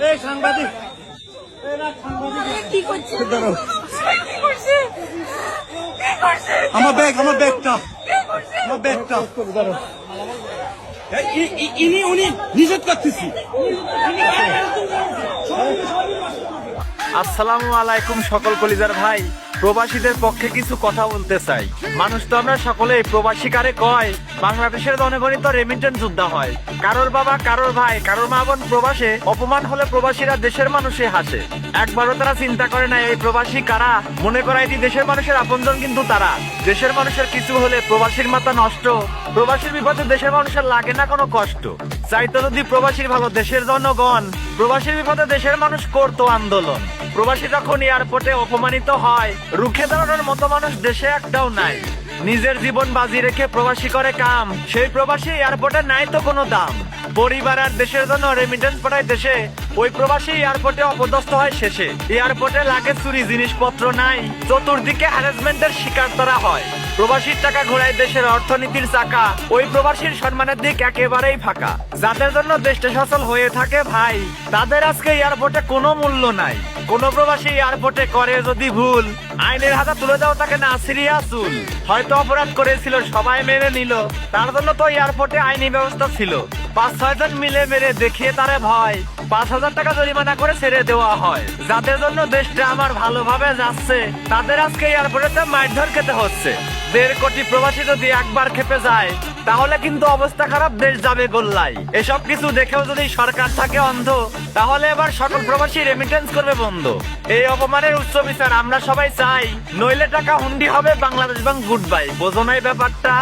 এই সাংবাদিক কি করছে? আমার ব্যাগটা উনি নিষেধ করতেছি। আসসালামু আলাইকুম সকল কলিজার ভাই, প্রবাসীদের পক্ষে কিছু কথা বলতে চাই। মানুষ তো আমরা সকলেই প্রবাসী কারে কয়। বাংলাদেশের জনগণই তো রেমিটেন্স যোদ্ধা হয়। কারোর বাবা, কারোর ভাই, কারোর মা বোন প্রবাসে, অপমান হলে প্রবাসীরা দেশের মানুষে হাসে। একবারও তারা চিন্তা করে না এই প্রবাসী কারা। মনে করাই দি দেশের মানুষের আপনজন কিন্তু তারা। দেশের মানুষের কিছু হলে প্রবাসীর মাথা নষ্ট। প্রবাসীর বিপদে দেশের মানুষের লাগে না কোনো কষ্ট। চাইতো যদি প্রবাসীর ভালো দেশের জনগণ, প্রবাসীর বিপদে দেশের মানুষ করতো আন্দোলন। প্রবাসী যখন এয়ারপোর্টে অপমানিত হয়, রুখে দাঁড়ানোর মতো মানুষ দেশে একটাও নাই। নিজের জীবন বাজি রেখে প্রবাসী করে কাম, সেই প্রবাসী এয়ারপোর্টে নাই তো কোনো দাম। পরিবার আর দেশের জন্য রেমিটেন্স পাঠায় দেশে, ওই প্রবাসী এয়ারপোর্টে অপদস্থ হয় শেষে। এয়ারপোর্টে লাগে চুরি, জিনিসপত্র নাই, চতুর্দিকে হ্যারাসমেন্টের শিকার তারা হয়। প্রবাসীর টাকা ঘোরায় দেশের অর্থনীতির চাকা, ওই প্রবাসীর সম্মানের দিক একেবারেই ফাঁকা। যাদের জন্য দেশটা সচল হয়ে থাকে ভাই, তাদের আজকে এয়ারপোর্টে কোনো মূল্য নাই। কোন প্রবাসী এয়ারপোর্টে করে যদি ভুল, আইনের হাতে তুলে দাও তাকে না সিরিয়া চুল। হয়তো অপরাধ করেছিল, সবাই মেনে নিল, তার জন্য তো এয়ারপোর্টে আইনি ব্যবস্থা ছিল। 5-6 জন মিলে মেরে দেখিয়ে তারে ভয়, 5,000 টাকা জরিমানা করে ছেড়ে দেওয়া হয়। যাদের জন্য দেশটা আমার ভালোভাবে যাচ্ছে, তাদের আজকে এয়ারপোর্টে মারধর খেতে হচ্ছে। 1.5 কোটি প্রবাসী যদি একবার খেপে যায়, তাহলে কিন্তু অবস্থা খারাপ, দেশ যাবে গোল্লাই। এসব কিছু দেখেও যদি সরকার থাকে অন্ধ, তাহলে এবার সকল প্রবাসী রেমিটেন্স করবে বন্ধ। এই অপমানের উচ্চ বিচার আমরা সবাই চাই, নইলে টাকা হুন্ডি হবে বাংলাদেশ ব্যাংক গুড বাই। বোঝো না এই ব্যাপারটা?